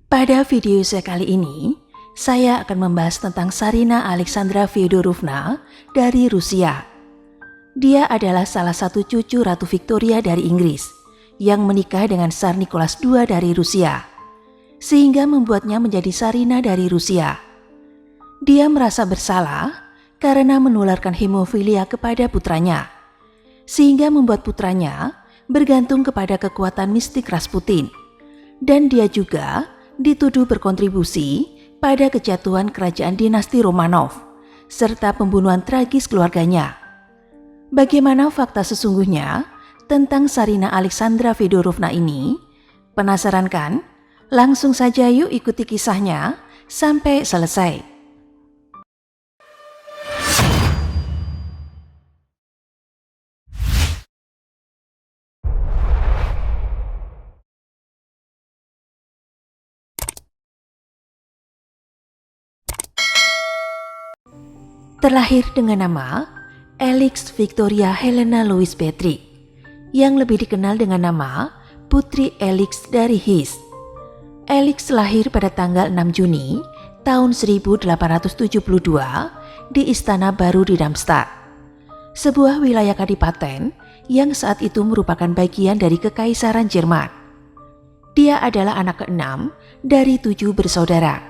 Pada video saya kali ini, saya akan membahas tentang Tsarina Alexandra Fyodorovna dari Rusia. Dia adalah salah satu cucu Ratu Victoria dari Inggris yang menikah dengan Tsar Nicholas II dari Rusia, sehingga membuatnya menjadi Tsarina dari Rusia. Dia merasa bersalah karena menularkan hemofilia kepada putranya, sehingga membuat putranya bergantung kepada kekuatan mistik Rasputin, dan dia juga dituduh berkontribusi pada kejatuhan kerajaan dinasti Romanov serta pembunuhan tragis keluarganya. Bagaimana fakta sesungguhnya tentang Tsarina Alexandra Fyodorovna ini? Penasaran kan? Langsung saja yuk ikuti kisahnya sampai selesai. Terlahir dengan nama Alix Victoria Helena Louise Petri, yang lebih dikenal dengan nama Putri Alix dari Hesse. Alix lahir pada tanggal 6 Juni tahun 1872 di Istana Baru di Darmstadt, sebuah wilayah kadipaten yang saat itu merupakan bagian dari Kekaisaran Jerman. Dia adalah anak keenam dari 7 bersaudara.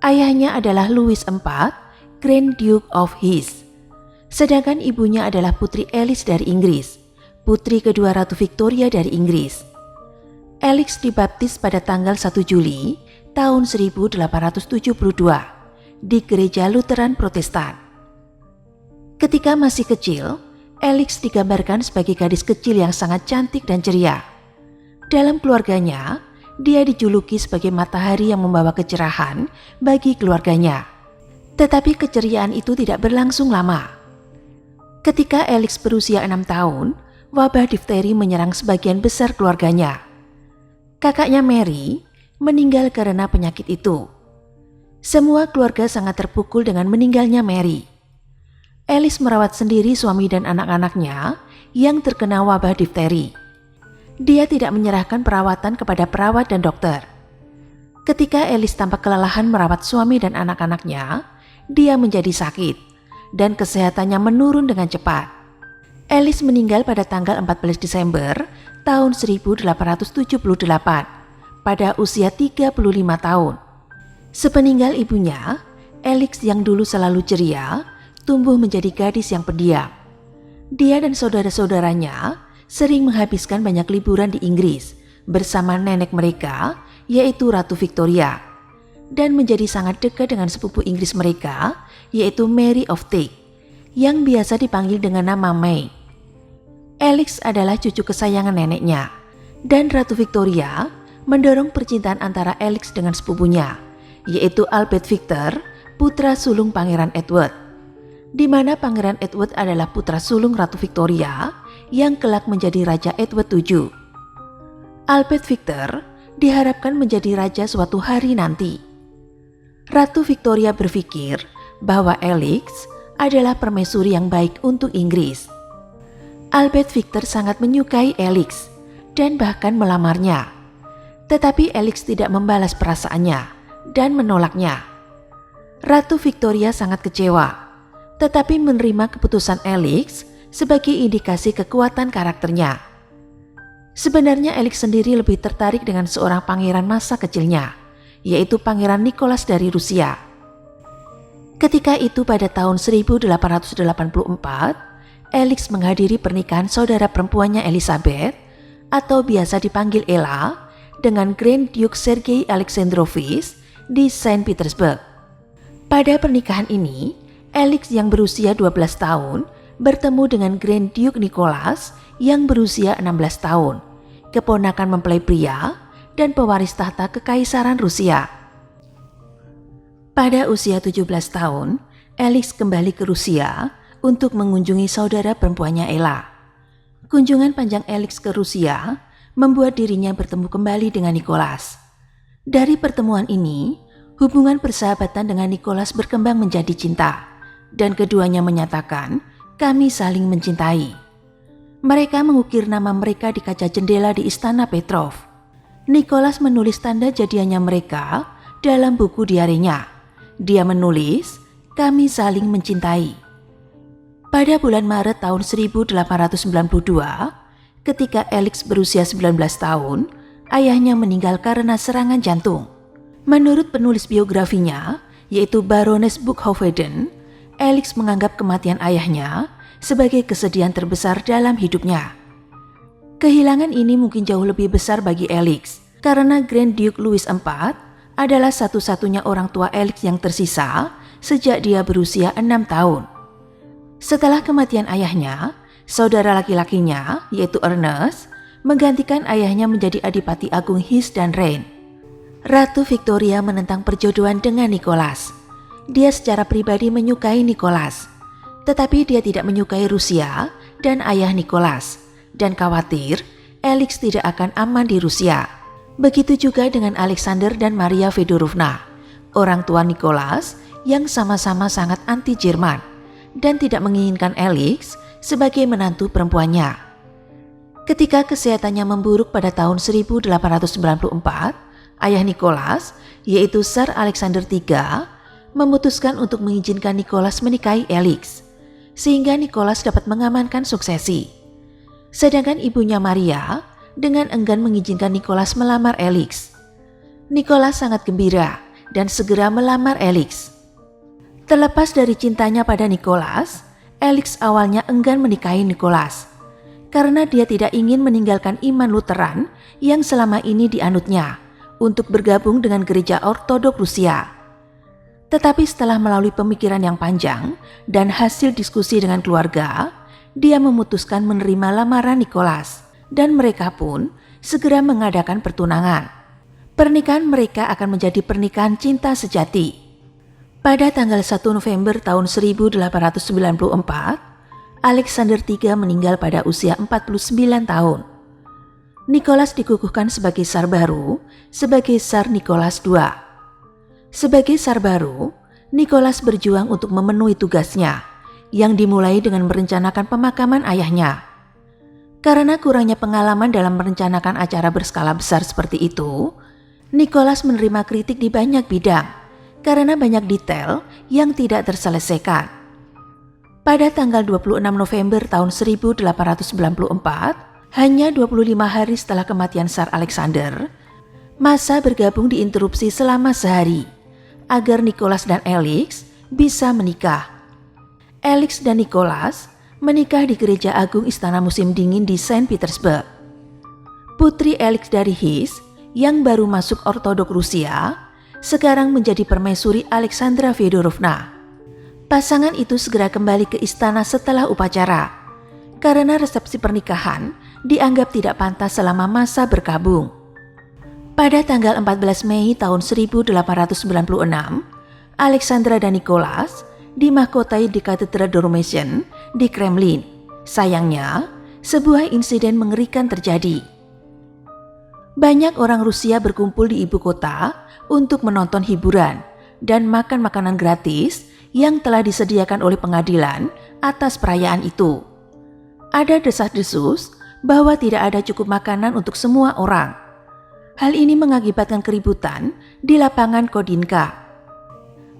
Ayahnya adalah Louis IV, Grand Duke of Hesse, sedangkan ibunya adalah Putri Alix dari Inggris, putri kedua Ratu Victoria dari Inggris. Alix dibaptis pada tanggal 1 Juli tahun 1872 di Gereja Lutheran Protestan. Ketika masih kecil, Alix digambarkan sebagai gadis kecil yang sangat cantik dan ceria. Dalam keluarganya, dia dijuluki sebagai matahari yang membawa kecerahan bagi keluarganya. Tetapi keceriaan itu tidak berlangsung lama. Ketika Alix berusia 6 tahun, wabah difteri menyerang sebagian besar keluarganya. Kakaknya Mary meninggal karena penyakit itu. Semua keluarga sangat terpukul dengan meninggalnya Mary. Alix merawat sendiri suami dan anak-anaknya yang terkena wabah difteri. Dia tidak menyerahkan perawatan kepada perawat dan dokter. Ketika Alix tampak kelelahan merawat suami dan anak-anaknya, dia menjadi sakit dan kesehatannya menurun dengan cepat. Alix meninggal pada tanggal 14 Desember tahun 1878 pada usia 35 tahun. Sepeninggal ibunya, Alix yang dulu selalu ceria tumbuh menjadi gadis yang pendiam. Dia dan saudara-saudaranya sering menghabiskan banyak liburan di Inggris bersama nenek mereka, yaitu Ratu Victoria, dan menjadi sangat dekat dengan sepupu Inggris mereka, yaitu Mary of Teck, yang biasa dipanggil dengan nama May. Alix adalah cucu kesayangan neneknya, dan Ratu Victoria mendorong percintaan antara Alix dengan sepupunya, yaitu Albert Victor, putra sulung Pangeran Edward, di mana Pangeran Edward adalah putra sulung Ratu Victoria yang kelak menjadi Raja Edward VII. Albert Victor diharapkan menjadi raja suatu hari nanti. Ratu Victoria berpikir bahwa Alix adalah permaisuri yang baik untuk Inggris. Albert Victor sangat menyukai Alix dan bahkan melamarnya. Tetapi Alix tidak membalas perasaannya dan menolaknya. Ratu Victoria sangat kecewa, tetapi menerima keputusan Alix sebagai indikasi kekuatan karakternya. Sebenarnya Alix sendiri lebih tertarik dengan seorang pangeran masa kecilnya, yaitu Pangeran Nicholas dari Rusia. Ketika itu pada tahun 1884, Alix menghadiri pernikahan saudara perempuannya Elizabeth, atau biasa dipanggil Ella, dengan Grand Duke Sergei Alexandrovich di Saint Petersburg. Pada pernikahan ini, Alix yang berusia 12 tahun bertemu dengan Grand Duke Nicholas yang berusia 16 tahun, keponakan mempelai pria dan pewaris tahta Kekaisaran Rusia. Pada usia 17 tahun, Alix kembali ke Rusia untuk mengunjungi saudara perempuannya Ella. Kunjungan panjang Alix ke Rusia membuat dirinya bertemu kembali dengan Nicholas. Dari pertemuan ini, hubungan persahabatan dengan Nicholas berkembang menjadi cinta, dan keduanya menyatakan, "Kami saling mencintai." Mereka mengukir nama mereka di kaca jendela di Istana Petrov. Nicholas menulis tanda jadiannya mereka dalam buku diarinya. Dia menulis, "Kami saling mencintai." Pada bulan Maret tahun 1892, ketika Alex berusia 19 tahun, ayahnya meninggal karena serangan jantung. Menurut penulis biografinya, yaitu Baroness Buchhoffeden, Alex menganggap kematian ayahnya sebagai kesedihan terbesar dalam hidupnya. Kehilangan ini mungkin jauh lebih besar bagi Alex, karena Grand Duke Louis IV adalah satu-satunya orang tua Alex yang tersisa sejak dia berusia 6 tahun. Setelah kematian ayahnya, saudara laki-lakinya, yaitu Ernest, menggantikan ayahnya menjadi Adipati Agung Hesse dan Rhine. Ratu Victoria menentang perjodohan dengan Nicholas. Dia secara pribadi menyukai Nicholas, tetapi dia tidak menyukai Rusia dan ayah Nicholas, dan khawatir Alex tidak akan aman di Rusia. Begitu juga dengan Alexander dan Maria Fedorovna, orang tua Nicholas yang sama-sama sangat anti-Jerman dan tidak menginginkan Alex sebagai menantu perempuannya. Ketika kesehatannya memburuk pada tahun 1894, ayah Nicholas, yaitu Tsar Alexander III, memutuskan untuk mengizinkan Nicholas menikahi Alex, sehingga Nicholas dapat mengamankan suksesi. Sedangkan ibunya Maria dengan enggan mengizinkan Nicholas melamar Alex. Nicholas sangat gembira dan segera melamar Alex. Terlepas dari cintanya pada Nicholas, Alex awalnya enggan menikahi Nicholas karena dia tidak ingin meninggalkan iman Lutheran yang selama ini dianutnya untuk bergabung dengan gereja Ortodok Rusia. Tetapi setelah melalui pemikiran yang panjang dan hasil diskusi dengan keluarga, dia memutuskan menerima lamaran Nicholas dan mereka pun segera mengadakan pertunangan. Pernikahan mereka akan menjadi pernikahan cinta sejati. Pada tanggal 1 November tahun 1894, Alexander III meninggal pada usia 49 tahun. Nicholas dikukuhkan sebagai Tsar baru, sebagai Tsar Nicholas II. Sebagai Tsar baru, Nicholas berjuang untuk memenuhi tugasnya, yang dimulai dengan merencanakan pemakaman ayahnya. Karena kurangnya pengalaman dalam merencanakan acara berskala besar seperti itu, Nicholas menerima kritik di banyak bidang, karena banyak detail yang tidak terselesaikan. Pada tanggal 26 November tahun 1894, hanya 25 hari setelah kematian Tsar Alexander, masa bergabung diinterupsi selama sehari agar Nicholas dan Alex bisa menikah. Alex dan Nicholas menikah di Gereja Agung Istana Musim Dingin di Saint Petersburg. Putri Alex dari Hesse yang baru masuk Ortodok Rusia sekarang menjadi permaisuri Alexandra Fedorovna. Pasangan itu segera kembali ke istana setelah upacara, karena resepsi pernikahan dianggap tidak pantas selama masa berkabung. Pada tanggal 14 Mei tahun 1896, Alexandra dan Nicholas dimahkotai di Katedral Dormation di Kremlin. Sayangnya, sebuah insiden mengerikan terjadi. Banyak orang Rusia berkumpul di ibu kota untuk menonton hiburan dan makan makanan gratis yang telah disediakan oleh pengadilan atas perayaan itu. Ada desas-desus bahwa tidak ada cukup makanan untuk semua orang. Hal ini mengakibatkan keributan di lapangan Kodinka.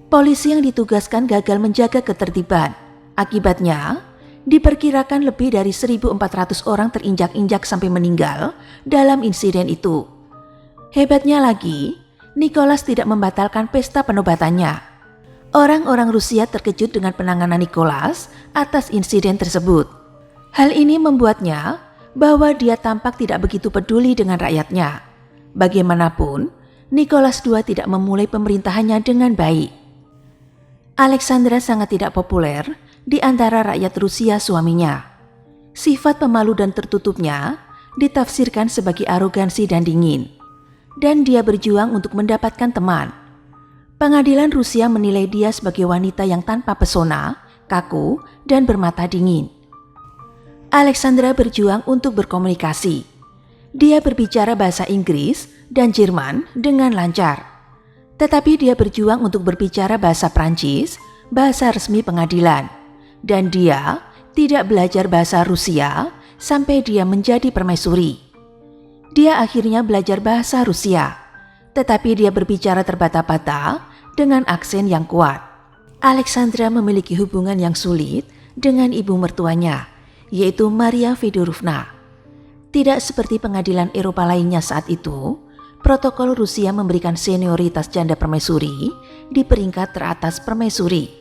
Polisi yang ditugaskan gagal menjaga ketertiban. Akibatnya, diperkirakan lebih dari 1.400 orang terinjak-injak sampai meninggal dalam insiden itu. Hebatnya lagi, Nicholas tidak membatalkan pesta penobatannya. Orang-orang Rusia terkejut dengan penanganan Nicholas atas insiden tersebut. Hal ini membuatnya bahwa dia tampak tidak begitu peduli dengan rakyatnya. Bagaimanapun, Nicholas II tidak memulai pemerintahannya dengan baik. Alexandra sangat tidak populer di antara rakyat Rusia suaminya. Sifat pemalu dan tertutupnya ditafsirkan sebagai arogansi dan dingin, dan dia berjuang untuk mendapatkan teman. Pengadilan Rusia menilai dia sebagai wanita yang tanpa pesona, kaku, dan bermata dingin. Alexandra berjuang untuk berkomunikasi. Dia berbicara bahasa Inggris dan Jerman dengan lancar. Tetapi dia berjuang untuk berbicara bahasa Prancis, bahasa resmi pengadilan. Dan dia tidak belajar bahasa Rusia sampai dia menjadi permaisuri. Dia akhirnya belajar bahasa Rusia, tetapi dia berbicara terbata-bata dengan aksen yang kuat. Alexandra memiliki hubungan yang sulit dengan ibu mertuanya, yaitu Maria Fedorovna. Tidak seperti pengadilan Eropa lainnya saat itu, protokol Rusia memberikan senioritas janda permaisuri di peringkat teratas permaisuri.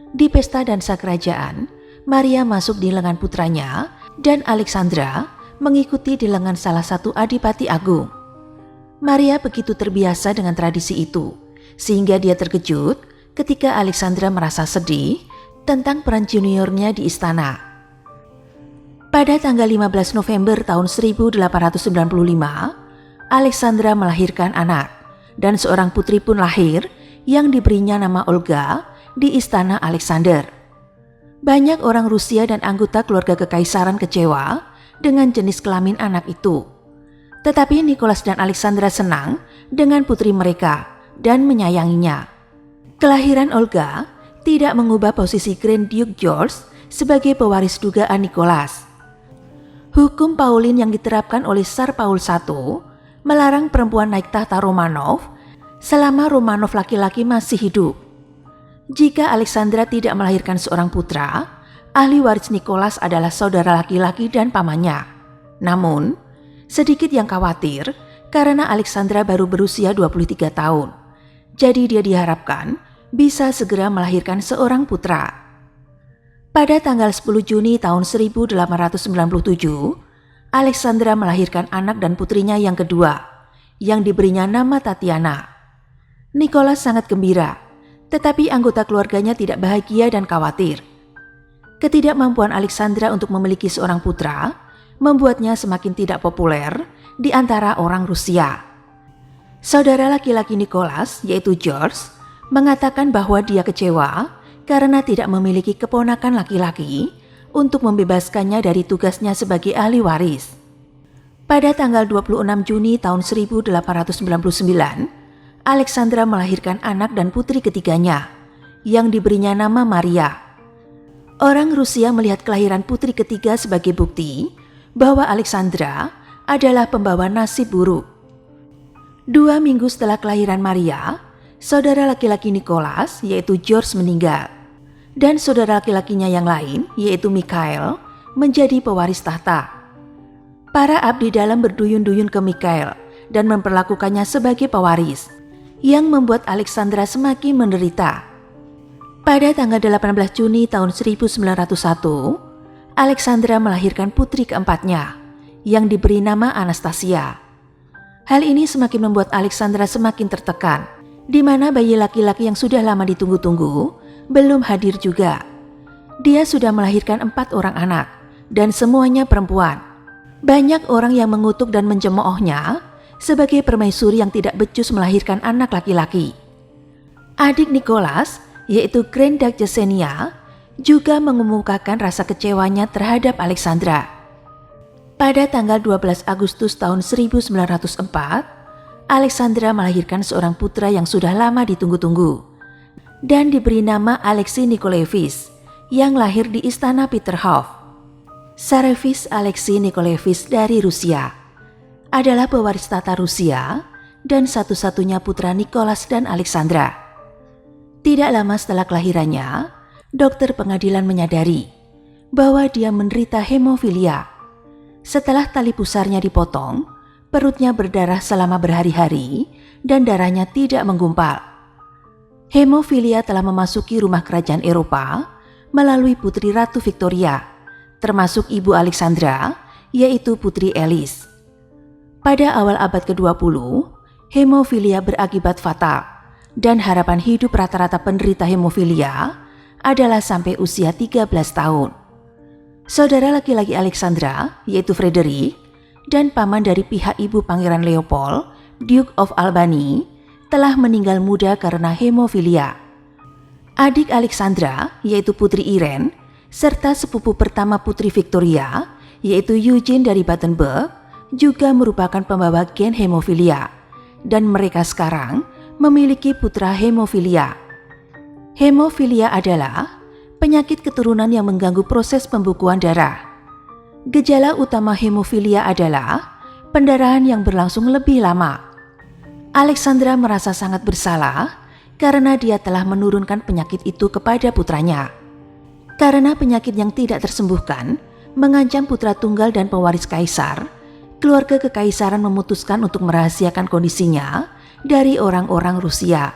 Di pesta dansa kerajaan, Maria masuk di lengan putranya dan Alexandra mengikuti di lengan salah satu adipati agung. Maria begitu terbiasa dengan tradisi itu, sehingga dia terkejut ketika Alexandra merasa sedih tentang peran juniornya di istana. Pada tanggal 15 November tahun 1895, Alexandra melahirkan anak, dan seorang putri pun lahir yang diberinya nama Olga di istana Alexander. Banyak orang Rusia dan anggota keluarga kekaisaran kecewa dengan jenis kelamin anak itu. Tetapi Nicholas dan Alexandra senang dengan putri mereka dan menyayanginya. Kelahiran Olga tidak mengubah posisi Grand Duke George sebagai pewaris dugaan Nicholas. Hukum Pauline yang diterapkan oleh Tsar Paul I melarang perempuan naik tahta Romanov selama Romanov laki-laki masih hidup. Jika Alexandra tidak melahirkan seorang putra, ahli waris Nicholas adalah saudara laki-laki dan pamannya. Namun, sedikit yang khawatir karena Alexandra baru berusia 23 tahun. Jadi dia diharapkan bisa segera melahirkan seorang putra. Pada tanggal 10 Juni tahun 1897, Alexandra melahirkan anak dan putrinya yang kedua, yang diberinya nama Tatiana. Nicholas sangat gembira, tetapi anggota keluarganya tidak bahagia dan khawatir. Ketidakmampuan Alexandra untuk memiliki seorang putra membuatnya semakin tidak populer di antara orang Rusia. Saudara laki-laki Nicholas, yaitu George, mengatakan bahwa dia kecewa karena tidak memiliki keponakan laki-laki untuk membebaskannya dari tugasnya sebagai ahli waris. Pada tanggal 26 Juni tahun 1899, Alexandra melahirkan anak dan putri ketiganya, yang diberinya nama Maria. Orang Rusia melihat kelahiran putri ketiga sebagai bukti bahwa Alexandra adalah pembawa nasib buruk. 2 minggu setelah kelahiran Maria, saudara laki-laki Nicholas, yaitu George, meninggal, dan saudara laki-lakinya yang lain, yaitu Mikhail, menjadi pewaris tahta. Para abdi dalam berduyun-duyun ke Mikhail dan memperlakukannya sebagai pewaris, yang membuat Alexandra semakin menderita. Pada tanggal 18 Juni tahun 1901, Alexandra melahirkan putri keempatnya, yang diberi nama Anastasia. Hal ini semakin membuat Alexandra semakin tertekan, di mana bayi laki-laki yang sudah lama ditunggu-tunggu belum hadir juga. Dia sudah melahirkan 4 orang anak, dan semuanya perempuan. Banyak orang yang mengutuk dan mencemoohnya sebagai permaisuri yang tidak becus melahirkan anak laki-laki. Adik Nicholas, yaitu Grand Duke Yesenia, juga mengemukakan rasa kecewanya terhadap Alexandra. Pada tanggal 12 Agustus tahun 1904, Alexandra melahirkan seorang putra yang sudah lama ditunggu-tunggu dan diberi nama Alexei Nikolaevich, yang lahir di istana Peterhof. Tsarevich Alexei Nikolaevich dari Rusia adalah pewaris tata Rusia dan satu-satunya putra Nicholas dan Alexandra. Tidak lama setelah kelahirannya, dokter pengadilan menyadari bahwa dia menderita hemofilia. Setelah tali pusarnya dipotong, perutnya berdarah selama berhari-hari dan darahnya tidak menggumpal. Hemofilia telah memasuki rumah kerajaan Eropa melalui putri Ratu Victoria, termasuk ibu Alexandra, yaitu Putri Alice. Pada awal abad ke-20, hemofilia berakibat fatal dan harapan hidup rata-rata penderita hemofilia adalah sampai usia 13 tahun. Saudara laki-laki Alexandra, yaitu Frederick, dan paman dari pihak ibu Pangeran Leopold, Duke of Albany, telah meninggal muda karena hemofilia. Adik Alexandra, yaitu Putri Irene, serta sepupu pertama Putri Victoria, yaitu Eugene dari Battenberg, juga merupakan pembawa gen hemofilia, dan mereka sekarang memiliki putra hemofilia. Hemofilia adalah penyakit keturunan yang mengganggu proses pembukuan darah. Gejala utama hemofilia adalah pendarahan yang berlangsung lebih lama. Alexandra merasa sangat bersalah karena dia telah menurunkan penyakit itu kepada putranya. Karena penyakit yang tidak tersembuhkan mengancam putra tunggal dan pewaris kaisar, keluarga kekaisaran memutuskan untuk merahasiakan kondisinya dari orang-orang Rusia.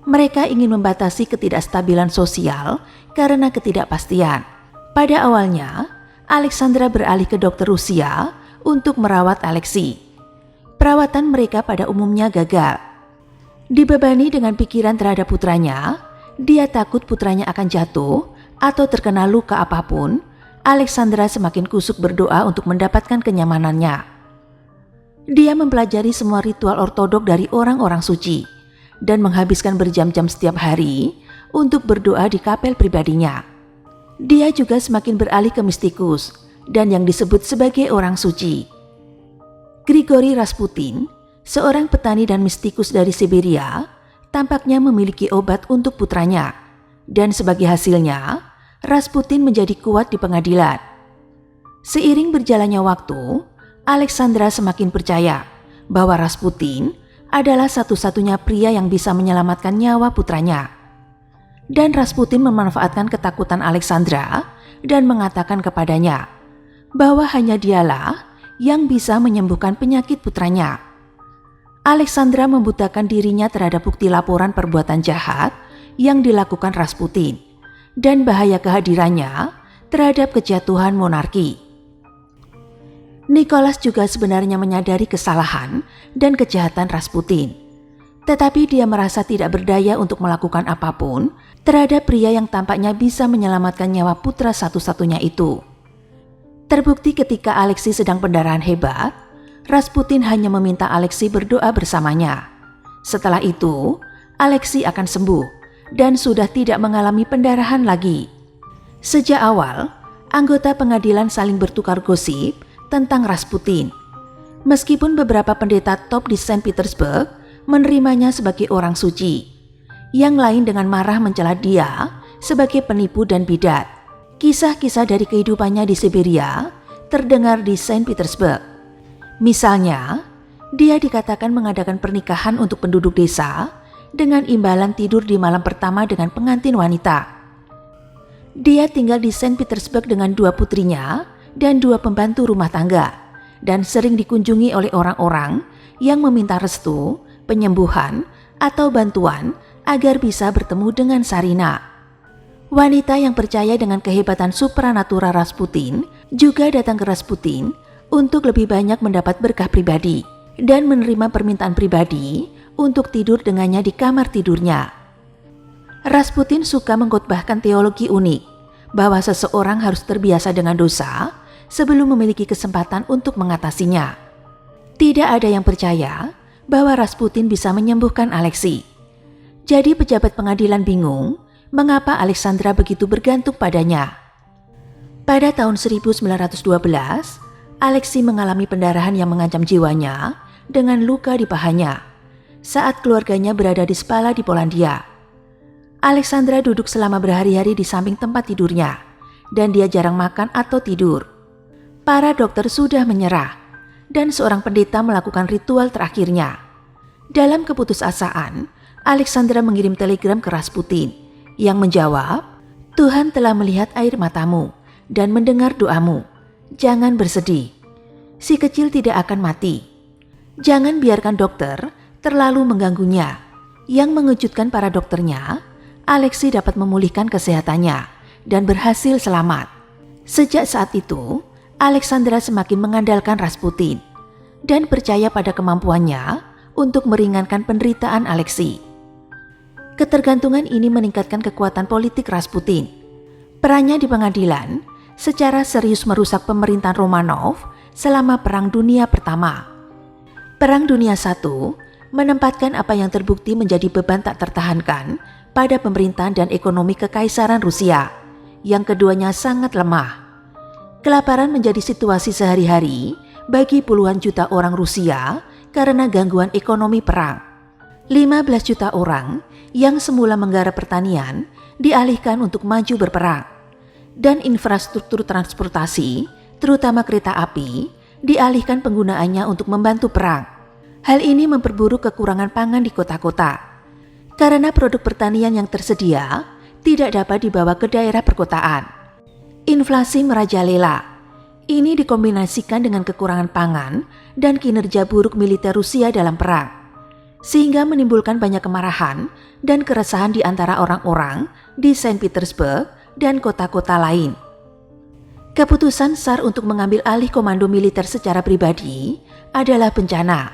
Mereka ingin membatasi ketidakstabilan sosial karena ketidakpastian. Pada awalnya, Alexandra beralih ke dokter Rusia untuk merawat Alexei. Perawatan mereka pada umumnya gagal. Dibebani dengan pikiran terhadap putranya, dia takut putranya akan jatuh atau terkena luka apapun. Alexandra semakin kusuk berdoa untuk mendapatkan kenyamanannya. Dia mempelajari semua ritual ortodok dari orang-orang suci dan menghabiskan berjam-jam setiap hari untuk berdoa di kapel pribadinya. Dia juga semakin beralih ke mistikus dan yang disebut sebagai orang suci. Grigori Rasputin, seorang petani dan mistikus dari Siberia, tampaknya memiliki obat untuk putranya, dan sebagai hasilnya, Rasputin menjadi kuat di pengadilan. Seiring berjalannya waktu, Alexandra semakin percaya bahwa Rasputin adalah satu-satunya pria yang bisa menyelamatkan nyawa putranya. Dan Rasputin memanfaatkan ketakutan Alexandra dan mengatakan kepadanya bahwa hanya dialah yang bisa menyembuhkan penyakit putranya. Alexandra membutakan dirinya terhadap bukti laporan perbuatan jahat yang dilakukan Rasputin dan bahaya kehadirannya terhadap kejatuhan monarki. Nicholas juga sebenarnya menyadari kesalahan dan kejahatan Rasputin, tetapi dia merasa tidak berdaya untuk melakukan apapun terhadap pria yang tampaknya bisa menyelamatkan nyawa putra satu-satunya itu. Terbukti ketika Alexei sedang pendarahan hebat, Rasputin hanya meminta Alexei berdoa bersamanya. Setelah itu, Alexei akan sembuh dan sudah tidak mengalami pendarahan lagi. Sejak awal, anggota pengadilan saling bertukar gosip tentang Rasputin. Meskipun beberapa pendeta top di Saint Petersburg menerimanya sebagai orang suci, yang lain dengan marah mencela dia sebagai penipu dan bidat. Kisah-kisah dari kehidupannya di Siberia terdengar di Saint Petersburg. Misalnya, dia dikatakan mengadakan pernikahan untuk penduduk desa dengan imbalan tidur di malam pertama dengan pengantin wanita. Dia tinggal di Saint Petersburg dengan 2 putrinya dan 2 pembantu rumah tangga, dan sering dikunjungi oleh orang-orang yang meminta restu, penyembuhan, atau bantuan agar bisa bertemu dengan Sarina. Wanita yang percaya dengan kehebatan supranatural Rasputin juga datang ke Rasputin untuk lebih banyak mendapat berkah pribadi dan menerima permintaan pribadi untuk tidur dengannya di kamar tidurnya. Rasputin suka mengkhotbahkan teologi unik bahwa seseorang harus terbiasa dengan dosa sebelum memiliki kesempatan untuk mengatasinya. Tidak ada yang percaya bahwa Rasputin bisa menyembuhkan Alexei. Jadi pejabat pengadilan bingung mengapa Alexandra begitu bergantung padanya. Pada tahun 1912, Alexei mengalami pendarahan yang mengancam jiwanya dengan luka di pahanya saat keluarganya berada di Spala di Polandia. Alexandra duduk selama berhari-hari di samping tempat tidurnya dan dia jarang makan atau tidur. Para dokter sudah menyerah dan seorang pendeta melakukan ritual terakhirnya. Dalam keputusasaan, Alexandra mengirim telegram ke Rasputin yang menjawab, "Tuhan telah melihat air matamu dan mendengar doamu. Jangan bersedih. Si kecil tidak akan mati. Jangan biarkan dokter terlalu mengganggunya." Yang mengejutkan para dokternya, Alexei dapat memulihkan kesehatannya dan berhasil selamat. Sejak saat itu, Alexandra semakin mengandalkan Rasputin dan percaya pada kemampuannya untuk meringankan penderitaan Alexei. Ketergantungan ini meningkatkan kekuatan politik Rasputin. Perannya di pengadilan secara serius merusak pemerintahan Romanov selama Perang Dunia Pertama. Perang Dunia I menempatkan apa yang terbukti menjadi beban tak tertahankan pada pemerintahan dan ekonomi Kekaisaran Rusia, yang keduanya sangat lemah. Kelaparan menjadi situasi sehari-hari bagi puluhan juta orang Rusia karena gangguan ekonomi perang. 15 juta orang yang semula menggarap pertanian dialihkan untuk maju berperang. Dan infrastruktur transportasi, terutama kereta api, dialihkan penggunaannya untuk membantu perang. Hal ini memperburuk kekurangan pangan di kota-kota, karena produk pertanian yang tersedia tidak dapat dibawa ke daerah perkotaan. Inflasi merajalela. Ini dikombinasikan dengan kekurangan pangan dan kinerja buruk militer Rusia dalam perang, sehingga menimbulkan banyak kemarahan dan keresahan di antara orang-orang di Saint Petersburg dan kota-kota lain. Keputusan Tsar untuk mengambil alih komando militer secara pribadi adalah bencana,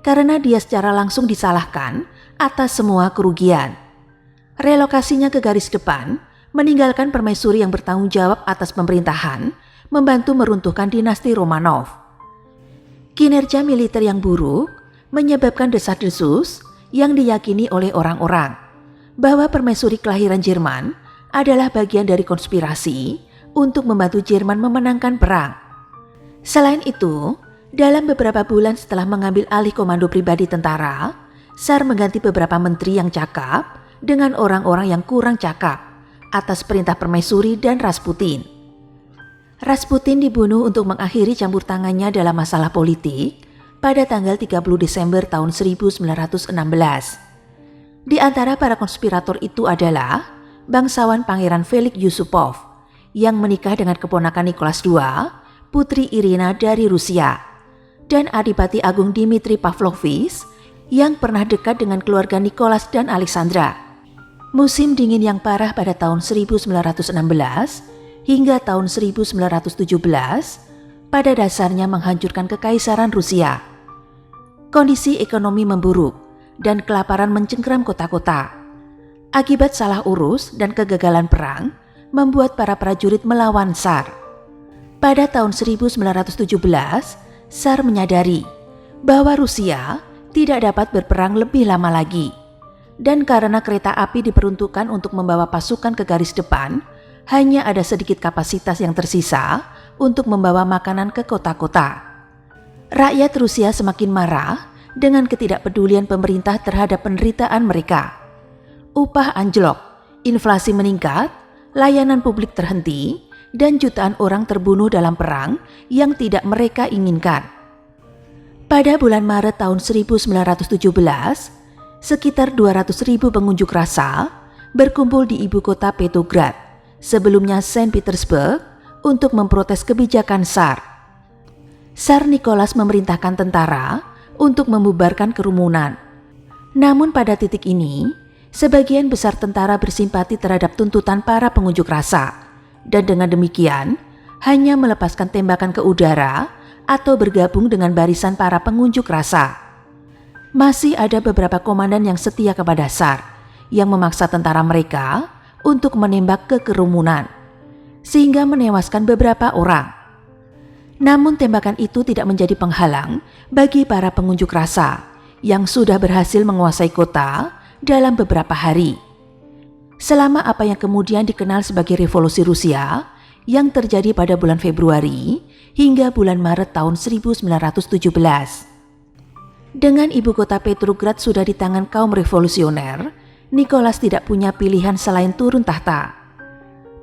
karena dia secara langsung disalahkan atas semua kerugian. Relokasinya ke garis depan meninggalkan permaisuri yang bertanggung jawab atas pemerintahan, membantu meruntuhkan dinasti Romanov. Kinerja militer yang buruk menyebabkan desas-desus yang diyakini oleh orang-orang bahwa permaisuri kelahiran Jerman adalah bagian dari konspirasi untuk membantu Jerman memenangkan perang. Selain itu, dalam beberapa bulan setelah mengambil alih komando pribadi tentara, Tsar mengganti beberapa menteri yang cakap dengan orang-orang yang kurang cakap atas perintah permaisuri dan Rasputin. Rasputin dibunuh untuk mengakhiri campur tangannya dalam masalah politik pada tanggal 30 Desember tahun 1916. Di antara para konspirator itu adalah bangsawan Pangeran Felix Yusupov yang menikah dengan keponakan Nicholas II, Putri Irina dari Rusia, dan Adipati Agung Dmitri Pavlovich yang pernah dekat dengan keluarga Nicholas dan Alexandra. Musim dingin yang parah pada tahun 1916 hingga tahun 1917 pada dasarnya menghancurkan kekaisaran Rusia. Kondisi ekonomi memburuk dan kelaparan mencengkeram kota-kota. Akibat salah urus dan kegagalan perang membuat para prajurit melawan Tsar. Pada tahun 1917, Tsar menyadari bahwa Rusia tidak dapat berperang lebih lama lagi. Dan karena kereta api diperuntukkan untuk membawa pasukan ke garis depan, hanya ada sedikit kapasitas yang tersisa untuk membawa makanan ke kota-kota. Rakyat Rusia semakin marah dengan ketidakpedulian pemerintah terhadap penderitaan mereka. Upah anjlok, inflasi meningkat, layanan publik terhenti, dan jutaan orang terbunuh dalam perang yang tidak mereka inginkan. Pada bulan Maret tahun 1917, sekitar 200.000 pengunjuk rasa berkumpul di ibu kota Petrograd, sebelumnya Saint Petersburg, untuk memprotes kebijakan Tsar. Tsar Nicholas memerintahkan tentara untuk membubarkan kerumunan. Namun pada titik ini, sebagian besar tentara bersimpati terhadap tuntutan para pengunjuk rasa, dan dengan demikian hanya melepaskan tembakan ke udara atau bergabung dengan barisan para pengunjuk rasa. Masih ada beberapa komandan yang setia kepada Tsar yang memaksa tentara mereka untuk menembak ke kerumunan, sehingga menewaskan beberapa orang. Namun tembakan itu tidak menjadi penghalang bagi para pengunjuk rasa yang sudah berhasil menguasai kota dalam beberapa hari. Selama apa yang kemudian dikenal sebagai Revolusi Rusia yang terjadi pada bulan Februari hingga bulan Maret tahun 1917. Dengan ibu kota Petrograd sudah di tangan kaum revolusioner, Nicholas tidak punya pilihan selain turun tahta.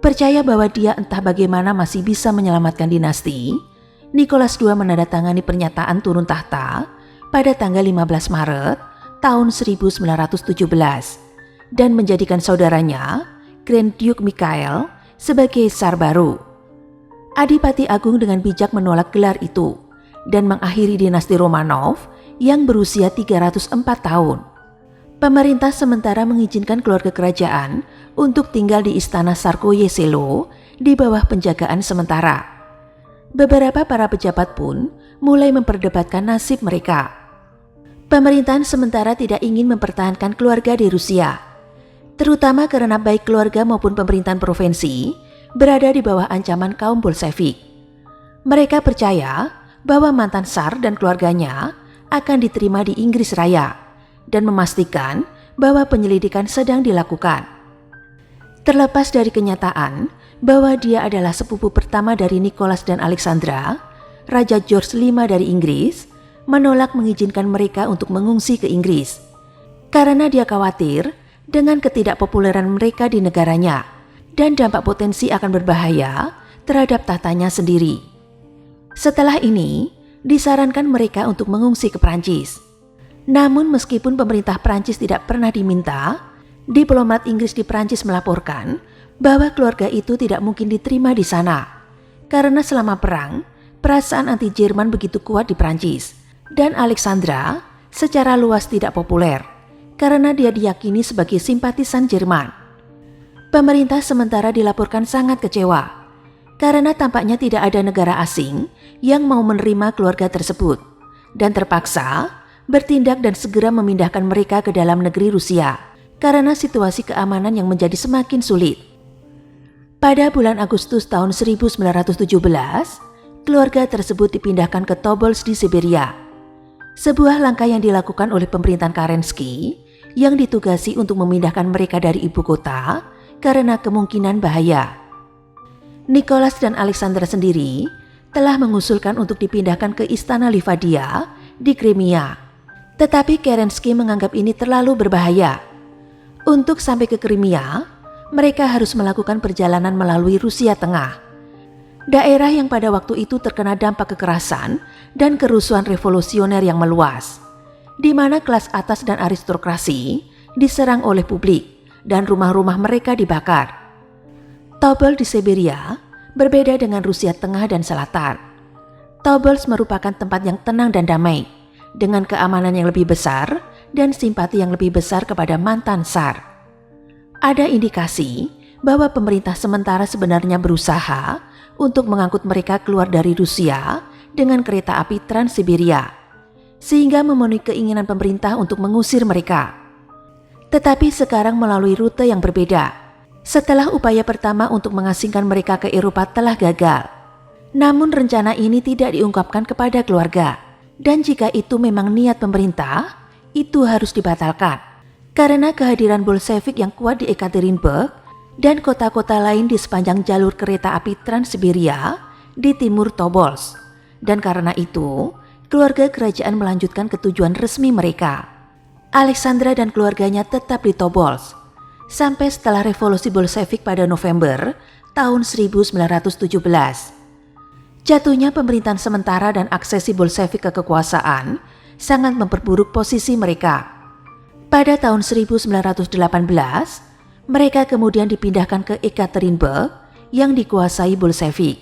Percaya bahwa dia entah bagaimana masih bisa menyelamatkan dinasti, Nicholas II menandatangani pernyataan turun tahta pada tanggal 15 Maret tahun 1917 dan menjadikan saudaranya, Grand Duke Mikhail, sebagai Tsar baru. Adipati Agung dengan bijak menolak gelar itu dan mengakhiri dinasti Romanov yang berusia 304 tahun. Pemerintah sementara mengizinkan keluarga kerajaan untuk tinggal di Istana Tsarskoye Selo di bawah penjagaan sementara. Beberapa para pejabat pun mulai memperdebatkan nasib mereka. Pemerintahan sementara tidak ingin mempertahankan keluarga di Rusia, terutama karena baik keluarga maupun pemerintahan provinsi berada di bawah ancaman kaum Bolshevik. Mereka percaya bahwa mantan Tsar dan keluarganya akan diterima di Inggris Raya dan memastikan bahwa penyelidikan sedang dilakukan. Terlepas dari kenyataan bahwa dia adalah sepupu pertama dari Nicholas dan Alexandra, Raja George V dari Inggris menolak mengizinkan mereka untuk mengungsi ke Inggris karena dia khawatir dengan ketidakpopuleran mereka di negaranya dan dampak potensi akan berbahaya terhadap tahtanya sendiri. Setelah ini, disarankan mereka untuk mengungsi ke Prancis. Namun meskipun pemerintah Prancis tidak pernah diminta, diplomat Inggris di Prancis melaporkan bahwa keluarga itu tidak mungkin diterima di sana. Karena selama perang, perasaan anti-Jerman begitu kuat di Prancis. Dan Alexandra secara luas tidak populer karena dia diyakini sebagai simpatisan Jerman. Pemerintah sementara dilaporkan sangat kecewa karena tampaknya tidak ada negara asing yang mau menerima keluarga tersebut dan terpaksa bertindak dan segera memindahkan mereka ke dalam negeri Rusia karena situasi keamanan yang menjadi semakin sulit. Pada bulan Agustus tahun 1917, keluarga tersebut dipindahkan ke Tobolsk di Siberia. Sebuah langkah yang dilakukan oleh pemerintahan Kerensky yang ditugasi untuk memindahkan mereka dari ibu kota karena kemungkinan bahaya. Nicholas dan Alexandra sendiri telah mengusulkan untuk dipindahkan ke Istana Livadia di Crimea. Tetapi Kerensky menganggap ini terlalu berbahaya. Untuk sampai ke Crimea, mereka harus melakukan perjalanan melalui Rusia Tengah. Daerah yang pada waktu itu terkena dampak kekerasan dan kerusuhan revolusioner yang meluas, di mana kelas atas dan aristokrasi diserang oleh publik dan rumah-rumah mereka dibakar. Tobolsk di Siberia berbeda dengan Rusia Tengah dan Selatan. Tobolsk merupakan tempat yang tenang dan damai, dengan keamanan yang lebih besar dan simpati yang lebih besar kepada mantan Tsar. Ada indikasi bahwa pemerintah sementara sebenarnya berusaha untuk mengangkut mereka keluar dari Rusia dengan kereta api Trans-Siberia, sehingga memenuhi keinginan pemerintah untuk mengusir mereka. Tetapi sekarang melalui rute yang berbeda, setelah upaya pertama untuk mengasingkan mereka ke Eropa telah gagal. Namun rencana ini tidak diungkapkan kepada keluarga, dan jika itu memang niat pemerintah, itu harus dibatalkan. Karena kehadiran Bolshevik yang kuat di Ekaterinburg dan kota-kota lain di sepanjang jalur kereta api Trans-Siberia di timur Tobolsk. Dan karena itu, keluarga kerajaan melanjutkan ke tujuan resmi mereka. Alexandra dan keluarganya tetap di Tobolsk sampai setelah revolusi Bolshevik pada November tahun 1917. Jatuhnya pemerintahan sementara dan aksesi Bolshevik ke kekuasaan sangat memperburuk posisi mereka. Pada tahun 1918, mereka kemudian dipindahkan ke Ekaterinburg yang dikuasai Bolshevik.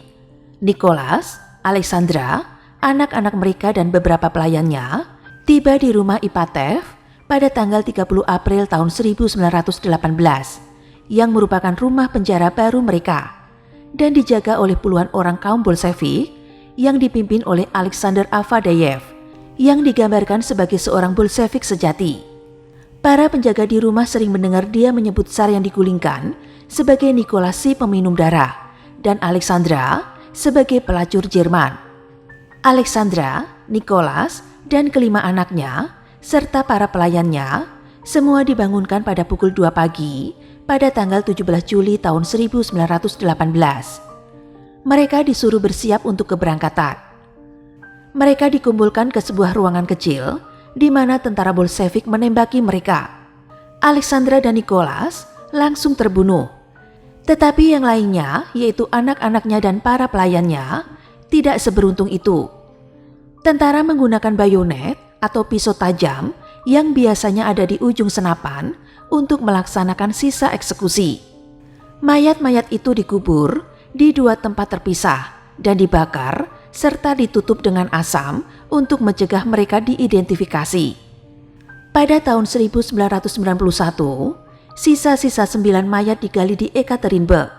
Nicholas, Alexandra, anak-anak mereka dan beberapa pelayannya tiba di rumah Ipatev pada tanggal 30 April tahun 1918 yang merupakan rumah penjara baru mereka dan dijaga oleh puluhan orang kaum Bolshevik yang dipimpin oleh Alexander Avadeyev yang digambarkan sebagai seorang Bolshevik sejati. Para penjaga di rumah sering mendengar dia menyebut Tsar yang digulingkan sebagai Nicholas si peminum darah dan Alexandra sebagai pelacur Jerman. Alexandra, Nicholas, dan kelima anaknya serta para pelayannya semua dibangunkan pada pukul 2 pagi pada tanggal 17 Juli tahun 1918. Mereka disuruh bersiap untuk keberangkatan. Mereka dikumpulkan ke sebuah ruangan kecil di mana tentara Bolshevik menembaki mereka. Alexandra dan Nicholas langsung terbunuh. Tetapi yang lainnya, yaitu anak-anaknya dan para pelayannya, tidak seberuntung itu. Tentara menggunakan bayonet atau pisau tajam yang biasanya ada di ujung senapan untuk melaksanakan sisa eksekusi. Mayat-mayat itu dikubur di dua tempat terpisah dan dibakar serta ditutup dengan asam untuk mencegah mereka diidentifikasi. Pada tahun 1991, sisa-sisa 9 mayat digali di Ekaterinburg.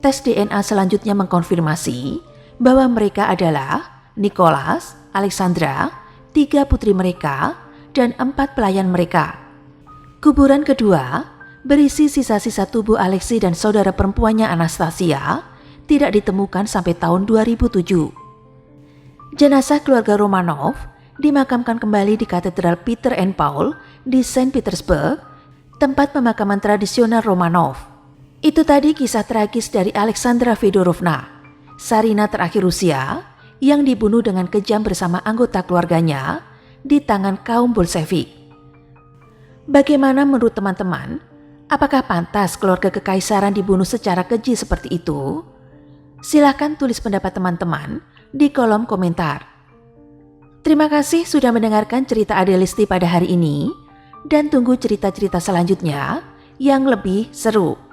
Tes DNA selanjutnya mengkonfirmasi bahwa mereka adalah Nicholas, Alexandra, 3 putri mereka, dan 4 pelayan mereka. Kuburan kedua berisi sisa-sisa tubuh Alexei dan saudara perempuannya Anastasia tidak ditemukan sampai tahun 2007. Jenazah keluarga Romanov dimakamkan kembali di Katedral Peter and Paul di Saint Petersburg, tempat pemakaman tradisional Romanov. Itu tadi kisah tragis dari Alexandra Fedorovna, Tsarina terakhir Rusia yang dibunuh dengan kejam bersama anggota keluarganya di tangan kaum Bolshevik. Bagaimana menurut teman-teman? Apakah pantas keluarga kekaisaran dibunuh secara keji seperti itu? Silakan tulis pendapat teman-teman di kolom komentar. Terima kasih sudah mendengarkan cerita Adelisti pada hari ini dan tunggu cerita-cerita selanjutnya yang lebih seru.